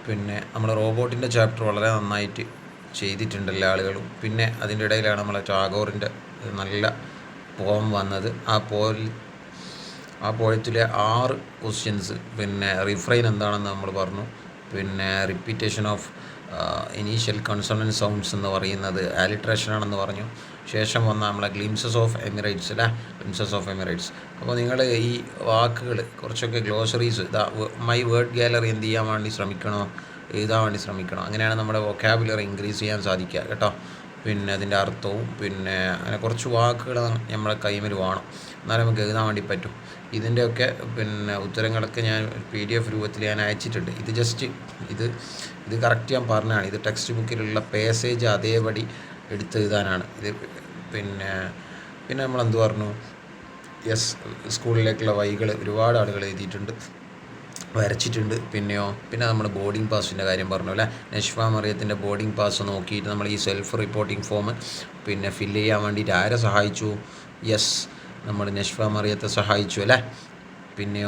പിന്നെ നമ്മൾ റോബോട്ടിൻ്റെ ചാപ്റ്റർ വളരെ നന്നായിട്ട് ചെയ്തിട്ടുണ്ട് എല്ലാ ആളുകളും. പിന്നെ അതിൻ്റെ ഇടയിലാണ് നമ്മളെ ടാഗോറിൻ്റെ നല്ല പോം വന്നത്. ആ പോയത്തിലെ 6 ക്വസ്റ്റ്യൻസ്, പിന്നെ റിഫ്രെയിൻ എന്താണെന്ന് നമ്മൾ പറഞ്ഞു, പിന്നെ റിപ്പീറ്റേഷൻ ഓഫ് ഇനീഷ്യൽ കൺസോണൻറ്റ് സൗണ്ട്സ് എന്ന് പറയുന്നത് ആലിട്രേഷൻ ആണെന്ന് പറഞ്ഞു. ശേഷം വന്ന നമ്മളെ ഗ്ലിംസസ് ഓഫ് എമിറേറ്റ്സ് അല്ലേ, ഗ്ലിംസസ് ഓഫ് എമിറേറ്റ്സ്. അപ്പോൾ നിങ്ങൾ ഈ വാക്കുകൾ കുറച്ചൊക്കെ ഗ്ലോസറീസ് മൈ വേർഡ് ഗാലറി എന്ത് ചെയ്യാൻ വേണ്ടി ശ്രമിക്കണോ, എഴുതാൻ വേണ്ടി ശ്രമിക്കണം. അങ്ങനെയാണ് നമ്മുടെ വൊക്കാബുലറി ഇൻക്രീസ് ചെയ്യാൻ സാധിക്കുക കേട്ടോ. പിന്നെ അതിൻ്റെ അർത്ഥവും പിന്നെ അങ്ങനെ കുറച്ച് വാക്കുകൾ നമ്മളെ കൈമിൽ വേണം, എന്നാലും നമുക്ക് എഴുതാൻ വേണ്ടി പറ്റും. ഇതിൻ്റെയൊക്കെ പിന്നെ ഉത്തരങ്ങളൊക്കെ ഞാൻ PDF രൂപത്തിൽ ഞാൻ അയച്ചിട്ടുണ്ട്. ഇത് ജസ്റ്റ് ഇത് കറക്റ്റ് ഞാൻ പറഞ്ഞതാണ്. ഇത് ടെക്സ്റ്റ് ബുക്കിലുള്ള പേസേജ് അതേപടി എടുത്ത് എഴുതാനാണ് ഇത്. പിന്നെ നമ്മളെന്ത് പറഞ്ഞു, സ്കൂളിലേക്കുള്ള വഴികൾ ഒരുപാട് ആളുകൾ എഴുതിയിട്ടുണ്ട്, വരച്ചിട്ടുണ്ട്. പിന്നെ നമ്മൾ ബോർഡിംഗ് പാസിൻ്റെ കാര്യം പറഞ്ഞു അല്ലേ. നഷ്ഫ മറിയത്തിൻ്റെ ബോർഡിംഗ് പാസ് നോക്കിയിട്ട് നമ്മൾ ഈ സെൽഫ് റിപ്പോർട്ടിംഗ് ഫോം പിന്നെ ഫില്ല് ചെയ്യാൻ വേണ്ടിയിട്ട് ആരെ സഹായിച്ചു? നമ്മൾ നഷ്ഫ മറിയത്തെ സഹായിച്ചു അല്ലേ. പിന്നെ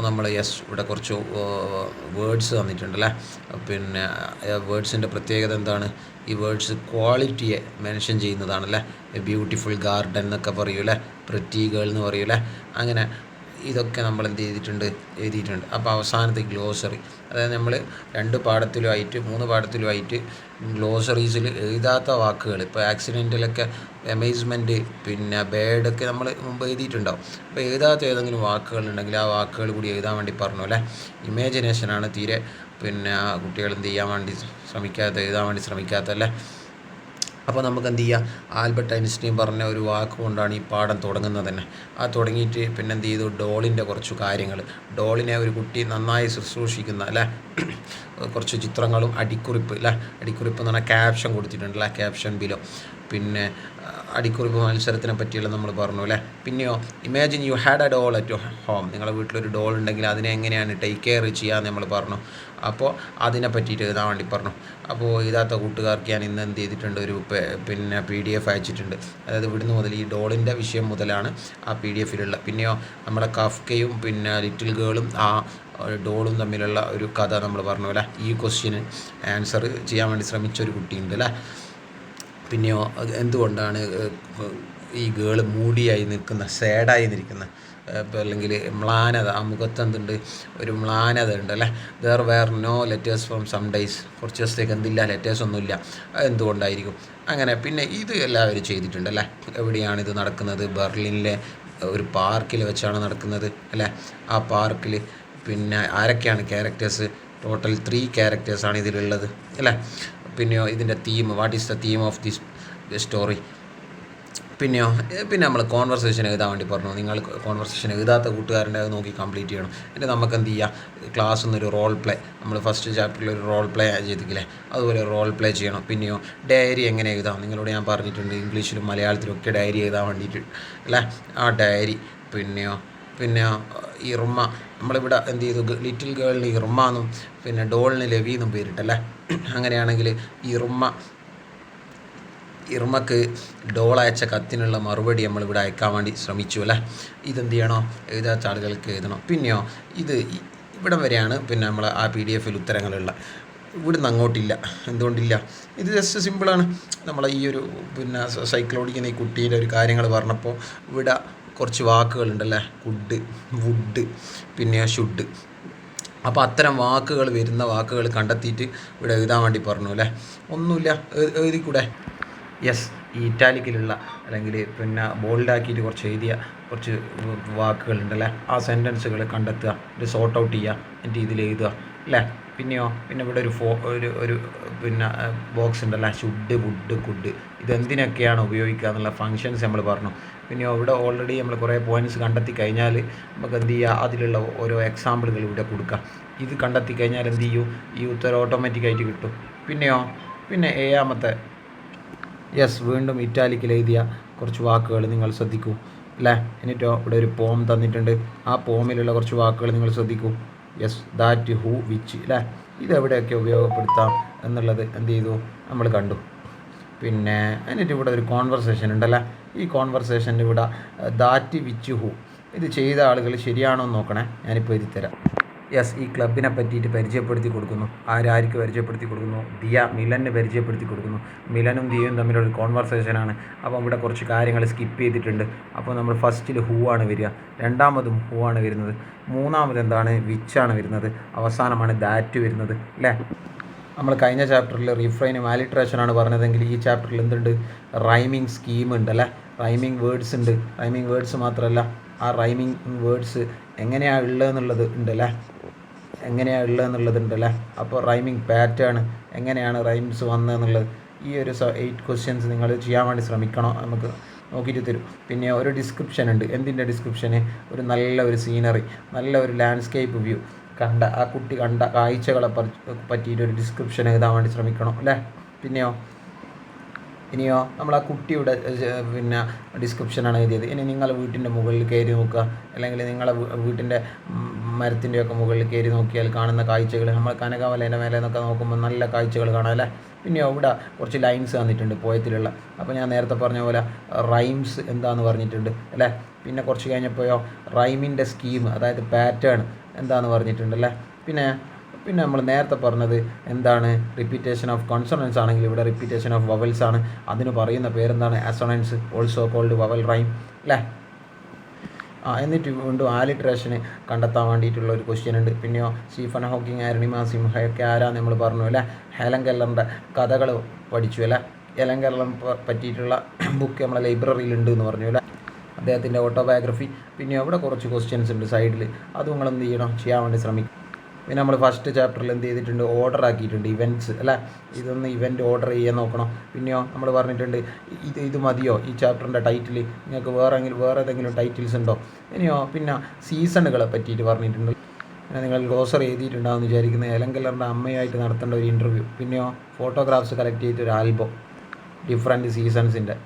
നമ്മൾ ഇവിടെ കുറച്ച് വേർഡ്സ് തന്നിട്ടുണ്ടല്ലേ. പിന്നെ വേർഡ്സിൻ്റെ പ്രത്യേകത എന്താണ്? ഈ വേർഡ്സ് ക്വാളിറ്റിയെ മെൻഷൻ ചെയ്യുന്നതാണല്ലേ. ബ്യൂട്ടിഫുൾ ഗാർഡൻ എന്നൊക്കെ പറയൂല്ലേ, പ്രിറ്റി ഗേൾ എന്ന് പറയൂല്ലേ. അങ്ങനെ ഇതൊക്കെ നമ്മൾ എഴുതിയിട്ടുണ്ട്. അപ്പോൾ അവസാനത്തെ ഗ്ലോസറി, അതായത് നമ്മൾ 2 പാഠത്തിലുമായിട്ട് 3 പാഠത്തിലുമായിട്ട് ഗ്ലോസറീസിൽ എഴുതാത്ത വാക്കുകൾ, ഇപ്പോൾ ആക്സിഡൻറ്റിലൊക്കെ അമേസ്മെൻറ്റ് പിന്നെ ബേഡൊക്കെ നമ്മൾ മുമ്പ് എഴുതിയിട്ടുണ്ടാവും. അപ്പോൾ എഴുതാത്ത ഏതെങ്കിലും വാക്കുകളുണ്ടെങ്കിൽ ആ വാക്കുകൾ കൂടി എഴുതാൻ വേണ്ടി പറഞ്ഞു അല്ലേ. ഇമാജിനേഷനാണ് തീരെ പിന്നെ കുട്ടികൾ എഴുതാൻ വേണ്ടി ശ്രമിക്കാത്തല്ലേ. അപ്പോൾ നമുക്ക് എന്ത് ചെയ്യാം, ആൽബർട്ട് ഐൻസ്റ്റീൻ പറഞ്ഞ ഒരു വാക്കുകൊണ്ടാണ് ഈ പാഠം തുടങ്ങുന്നത് തന്നെ. തുടങ്ങിയിട്ട് പിന്നെ എന്ത് ചെയ്തു, ഡോളിൻ്റെ കുറച്ച് കാര്യങ്ങൾ, ഡോളിനെ ഒരു കുട്ടി നന്നായി ശുശ്രൂഷിക്കുന്ന അല്ലേ, കുറച്ച് ചിത്രങ്ങളും അടിക്കുറിപ്പ് അല്ലേ. അടിക്കുറിപ്പ് എന്ന് പറഞ്ഞാൽ ക്യാപ്ഷൻ കൊടുത്തിട്ടുണ്ടല്ലേ, ക്യാപ്ഷൻ ബിലോ. പിന്നെ അടിക്കുറിപ്പ് മത്സരത്തിനെ പറ്റിയുള്ള നമ്മൾ പറഞ്ഞു അല്ലേ. പിന്നെയോ imagine you had a doll at home, നിങ്ങളുടെ വീട്ടിലൊരു ഡോൾ ഉണ്ടെങ്കിൽ അതിനെ എങ്ങനെയാണ് ടേക്ക് കെയർ ചെയ്യാമെന്ന് നമ്മൾ പറഞ്ഞു. അപ്പോൾ അതിനെ പറ്റിയിട്ട് എഴുതാൻ വേണ്ടി പറഞ്ഞു. അപ്പോൾ എഴുതാത്ത കൂട്ടുകാർക്ക് ഞാൻ ഇന്ന് എന്ത് ചെയ്തിട്ടുണ്ട്, ഒരു പിന്നെ PDF അയച്ചിട്ടുണ്ട്. അതായത് ഇവിടുന്ന് മുതൽ ഈ ഡോളിൻ്റെ വിഷയം മുതലാണ് ആ PDFിലുള്ള. പിന്നെയോ നമ്മുടെ കഫ്കയും പിന്നെ ലിറ്റിൽ ഗേളും ആ ഡോളും തമ്മിലുള്ള ഒരു കഥ നമ്മൾ പറഞ്ഞു അല്ലേ. ഈ ക്വസ്റ്റ്യന് ആൻസർ ചെയ്യാൻ വേണ്ടി ശ്രമിച്ചൊരു കുട്ടിയുണ്ട് അല്ലേ. പിന്നെയോ എന്തുകൊണ്ടാണ് ഈ ഗേള് മൂടിയായി നിൽക്കുന്ന, സാഡായി നിൽക്കുന്ന, അല്ലെങ്കിൽ മ്ലാനത, ആ മുഖത്തെന്തുണ്ട്, ഒരു മ്ലാനത ഉണ്ട് അല്ലേ. There were no letters from some days, കുറച്ച് ദിവസത്തേക്ക് എന്തില്ല, ലെറ്റേഴ്സ് ഒന്നുമില്ല. എന്തുകൊണ്ടായിരിക്കും അങ്ങനെ? പിന്നെ ഇത് എല്ലാവരും ചെയ്തിട്ടുണ്ടല്ലേ. എവിടെയാണിത് നടക്കുന്നത്? ബെർലിനിലെ ഒരു പാർക്കിൽ വെച്ചാണ് നടക്കുന്നത് അല്ലേ. ആ പാർക്കിൽ പിന്നെ ആരൊക്കെയാണ് ക്യാരക്ടേഴ്സ്? ടോട്ടൽ 3 ക്യാരക്ടേഴ്സാണ് ഇതിലുള്ളത് അല്ലേ. പിന്നെയോ ഇതിൻ്റെ theme, what is the theme of this story. പിന്നെ നമ്മൾ കോൺവെർസേഷൻ എഴുതാൻ വേണ്ടി പറഞ്ഞു. നിങ്ങൾ കോൺവെർസേഷൻ എഴുതാത്ത കൂട്ടുകാരൻ്റെ അത് നോക്കി കംപ്ലീറ്റ് ചെയ്യണം. എന്നിട്ട് നമുക്ക് എന്ത് ചെയ്യാം, ക്ലാസ്സിൽ നിന്നൊരു റോൾ പ്ലേ, നമ്മൾ ഫസ്റ്റ് ചാപ്റ്ററിൽ ഒരു റോൾ പ്ലേ ചെയ്തിട്ടില്ലേ, അതുപോലെ റോൾ പ്ലേ ചെയ്യണം. പിന്നെയോ ഡയറി എങ്ങനെ എഴുതാം, നിങ്ങളോട് ഞാൻ പറഞ്ഞിട്ടുണ്ട്, ഇംഗ്ലീഷിലും മലയാളത്തിലും ഒക്കെ ഡയറി എഴുതാൻ വേണ്ടിയിട്ട് അല്ലേ. ആ ഡയറി. പിന്നെ ഇർമ, നമ്മളിവിടെ എന്ത് ചെയ്തു, ലിറ്റിൽ ഗേളിന് ഇർമ എന്നും പിന്നെ ഡോളിന് ലവി എന്നും പേരിട്ടല്ലേ. അങ്ങനെയാണെങ്കിൽ ഇർമക്ക് ഡോൾ അയച്ച കത്തിനുള്ള മറുപടി നമ്മളിവിടെ അയക്കാൻ വേണ്ടി ശ്രമിച്ചു അല്ലേ. ഇതെന്ത് ചെയ്യണോ, എഴുതാത്ത ആളുകൾക്ക് എഴുതണം. പിന്നെയോ ഇവിടെ വരെയാണ് പിന്നെ നമ്മൾ ആ PDFിൽ ഉത്തരങ്ങളുള്ള. ഇവിടുന്ന് അങ്ങോട്ടില്ല. എന്തുകൊണ്ടില്ല? ഇത് ജസ്റ്റ് സിമ്പിളാണ്. നമ്മൾ ഈ ഒരു പിന്നെ സൈക്കിൾ ഓടിക്കുന്ന ഈ കുട്ടീൻ്റെ ഒരു കാര്യങ്ങൾ പറഞ്ഞപ്പോൾ ഇവിടെ കുറച്ച് വാക്കുകളുണ്ടല്ലേ, കുഡ്, വുഡ്, പിന്നെ ഷുഡ്. അപ്പോൾ അത്തരം വാക്കുകൾ വരുന്ന വാക്കുകൾ കണ്ടെത്തിയിട്ട് ഇവിടെ എഴുതാൻ വേണ്ടി പറഞ്ഞു അല്ലേ. ഒന്നുമില്ല, എഴുതിക്കൂടെ? ഈ ഇറ്റാലിക്കിലുള്ള അല്ലെങ്കിൽ പിന്നെ ബോൾഡാക്കിയിട്ട് കുറച്ച് എഴുതിയ കുറച്ച് വാക്കുകളുണ്ടല്ലേ, ആ സെൻറ്റൻസുകൾ കണ്ടെത്തുക, ഇത് സോർട്ട് ഔട്ട് ചെയ്യുക, എന്നിട്ട് ഇതിൽ എഴുതുക അല്ലേ. പിന്നെ ഇവിടെ ഒരു പിന്നെ ബോക്സ് ഉണ്ടല്ലോ, ഷുഡ്, വുഡ്, കുഡ്. ഇതെന്തിനൊക്കെയാണ് ഉപയോഗിക്കുക എന്നുള്ള ഫങ്ഷൻസ് നമ്മൾ പറഞ്ഞു. പിന്നെ ഇവിടെ ഓൾറെഡി നമ്മൾ കുറേ പോയിൻറ്റ്സ് കണ്ടെത്തി കഴിഞ്ഞാൽ നമുക്ക് എന്ത് ചെയ്യുക, അതിലുള്ള ഓരോ എക്സാമ്പിളുകൾ ഇവിടെ കൊടുക്കുക. ഇത് കണ്ടെത്തി കഴിഞ്ഞാൽ എന്ത് ചെയ്യും, ഈ ഉത്തരം ഓട്ടോമാറ്റിക്കായിട്ട് കിട്ടും. പിന്നെ ഏഴാമത്തെ വീണ്ടും ഇറ്റാലിക്കിൽ എഴുതിയ കുറച്ച് വാക്കുകൾ നിങ്ങൾ ശ്രദ്ധിക്കൂ അല്ലേ. എന്നിട്ടോ ഇവിടെ ഒരു പോം തന്നിട്ടുണ്ട്, ആ പോമിലുള്ള കുറച്ച് വാക്കുകൾ നിങ്ങൾ ശ്രദ്ധിക്കൂ. ദാറ്റ്, ഹൂ, വിച്ച് അല്ലേ. ഇതെവിടെയൊക്കെ ഉപയോഗപ്പെടുത്താം എന്നുള്ളത് എന്ത് ചെയ്തു, നമ്മൾ കണ്ടു. എന്നിട്ട് ഇവിടെ ഒരു കോൺവെർസേഷൻ ഉണ്ടല്ലേ. ഈ കോൺവെർസേഷൻ്റെ ഇവിടെ ദാറ്റ്, വിച്ച്, ഹൂ ഇത് ചെയ്ത ആളുകൾ ശരിയാണോ എന്ന് നോക്കണേ. ഞാനിപ്പോൾ എഴുതി തരാം. യെസ്, ഈ ക്ലബിനെ പറ്റിയിട്ട് പരിചയപ്പെടുത്തി കൊടുക്കുന്നു. ആരാർക്ക് പരിചയപ്പെടുത്തി കൊടുക്കുന്നു? ദിയ മിലന് പരിചയപ്പെടുത്തി കൊടുക്കുന്നു. മിലനും ദിയയും തമ്മിലൊരു കോൺവെർസേഷനാണ്. അപ്പോൾ ഇവിടെ കുറച്ച് കാര്യങ്ങൾ സ്കിപ്പ് ചെയ്തിട്ടുണ്ട്. അപ്പോൾ നമ്മൾ ഫസ്റ്റിൽ ഹൂ ആണ് വരിക, രണ്ടാമതും ഹൂ ആണ് വരുന്നത്, മൂന്നാമത് എന്താണ് വിച്ചാണ് വരുന്നത്, അവസാനമാണ് ദാറ്റ് വരുന്നത് അല്ലേ. നമ്മൾ കഴിഞ്ഞ ചാപ്റ്ററിൽ റിഫ്രൈനും ആലിട്രേഷനാണ് പറഞ്ഞതെങ്കിൽ ഈ ചാപ്റ്ററിൽ എന്തുണ്ട്? റൈമിങ് സ്കീം ഉണ്ട് അല്ലേ, റൈമിങ് വേർഡ്സ് ഉണ്ട്. റൈമിങ് വേർഡ്സ് മാത്രമല്ല, ആ റൈമിങ് വേർഡ്സ് എങ്ങനെയാണ് ഉള്ളതെന്നുള്ളത് ഉണ്ടല്ലേ, ഉണ്ടല്ലേ. അപ്പോൾ റൈമിങ് പാറ്റേൺ എങ്ങനെയാണ് റൈംസ് വന്നതെന്നുള്ളത് ഈ ഒരു 8 ക്വസ്റ്റ്യൻസ് നിങ്ങൾ ചെയ്യാൻ വേണ്ടി ശ്രമിക്കണം. നമുക്ക് നോക്കിയിട്ട് തരും. പിന്നെ ഒരു ഡിസ്ക്രിപ്ഷൻ ഉണ്ട്. എന്തിൻ്റെ ഡിസ്ക്രിപ്ഷന്? ഒരു നല്ല ഒരു സീനറി, നല്ല ഒരു ലാൻഡ്സ്കേപ്പ് വ്യൂ, ആ കുട്ടി കണ്ട കാഴ്ചകളെ പറ്റിയിട്ടൊരു ഡിസ്ക്രിപ്ഷൻ എഴുതാൻ വേണ്ടി ശ്രമിക്കണം അല്ലേ. ഇനിയോ നമ്മൾ ആ കുട്ടിയുടെ പിന്നെ ഡിസ്ക്രിപ്ഷനാണ് എഴുതിയത്. ഇനി നിങ്ങൾ വീട്ടിൻ്റെ മുകളിൽ കയറി നോക്കുക, അല്ലെങ്കിൽ നിങ്ങളെ വീട്ടിൻ്റെ മരത്തിൻ്റെയൊക്കെ മുകളിൽ കയറി നോക്കിയാൽ കാണുന്ന കാഴ്ചകൾ, നമ്മൾ കനകവലേൻ്റെ മേലെ നിന്നൊക്കെ നോക്കുമ്പോൾ നല്ല കാഴ്ചകൾ കാണാം അല്ലേ. പിന്നെ ഇവിടെ കുറച്ച് ലൈൻസ് തന്നിട്ടുണ്ട് പോയത്തിലുള്ള. അപ്പോൾ ഞാൻ നേരത്തെ പറഞ്ഞ പോലെ റൈംസ് എന്താണെന്ന് പറഞ്ഞിട്ടുണ്ട് അല്ലേ. പിന്നെ കുറച്ച് കഴിഞ്ഞപ്പോഴോ റൈമിൻ്റെ സ്കീം, അതായത് പാറ്റേൺ എന്താണെന്ന് പറഞ്ഞിട്ടുണ്ട് അല്ലേ. പിന്നെ നമ്മൾ നേരത്തെ പറഞ്ഞത് എന്താണ്? റിപ്പീറ്റേഷൻ ഓഫ് കോൺസണൻസ് ആണെങ്കിൽ ഇവിടെ റിപ്പീറ്റേഷൻ ഓഫ് വവൽസ് ആണ്. അതിന് പറയുന്ന പേരെന്താണ്? Assonance, also called vowel rhyme അല്ലേ. എന്നിട്ട് വീണ്ടും ആലിട്രേഷന് കണ്ടെത്താൻ വേണ്ടിയിട്ടുള്ള ഒരു ക്വസ്റ്റ്യൻ ഉണ്ട്. പിന്നെയോ സ്റ്റീഫൻ ഹോക്കിങ്, അരുണിമ സിംഹയൊക്കെ ആരാന്ന് നമ്മൾ പറഞ്ഞു അല്ലേ. ഹെലൻ കെല്ലറിൻ്റെ കഥകൾ പഠിച്ചു അല്ലേ. ഹെലൻ കെല്ലറിനെ പറ്റിയിട്ടുള്ള ബുക്ക് നമ്മളെ ലൈബ്രറിയിലുണ്ട് എന്ന് പറഞ്ഞു അല്ലേ, അദ്ദേഹത്തിൻ്റെ ഓട്ടോബയോഗ്രഫി. പിന്നെ അവിടെ കുറച്ച് ക്വസ്റ്റ്യൻസ് ഉണ്ട് സൈഡിൽ, അത് നിങ്ങൾ എന്ത് ചെയ്യണം? ചെയ്യാൻ വേണ്ടി ശ്രമിക്കും. പിന്നെ നമ്മൾ ഫസ്റ്റ് ചാപ്റ്ററിൽ എന്ത് ചെയ്തിട്ടുണ്ട്? ഓർഡർ ആക്കിയിട്ടുണ്ട് ഇവൻറ്റ്സ് അല്ലേ. ഇതൊന്ന് ഇവൻറ്റ് ഓർഡർ ചെയ്യാൻ നോക്കണം. പിന്നെയോ നമ്മൾ പറഞ്ഞിട്ടുണ്ട് ഇത് മതിയോ ഈ ചാപ്റ്ററിൻ്റെ ടൈറ്റിൽ? നിങ്ങൾക്ക് വേറെ ഏതെങ്കിലും ടൈറ്റിൽസ് ഉണ്ടോ? ഇനിയോ പിന്നെ സീസണുകളെ പറ്റിയിട്ട് പറഞ്ഞിട്ടുണ്ട്. പിന്നെ നിങ്ങൾ ഗ്ലോസറി എഴുതിയിട്ടുണ്ടാകുമെന്ന് വിചാരിക്കുന്നത്. ഹെലൻ കെല്ലറിൻ്റെ അമ്മയായിട്ട് നടത്തേണ്ട ഒരു ഇൻ്റർവ്യൂ. പിന്നെയോ ഫോട്ടോഗ്രാഫ്സ് കളക്ട് ചെയ്തിട്ടൊരു ആൽബം, ഡിഫറെൻറ്റ് സീസൺസിൻ്റെ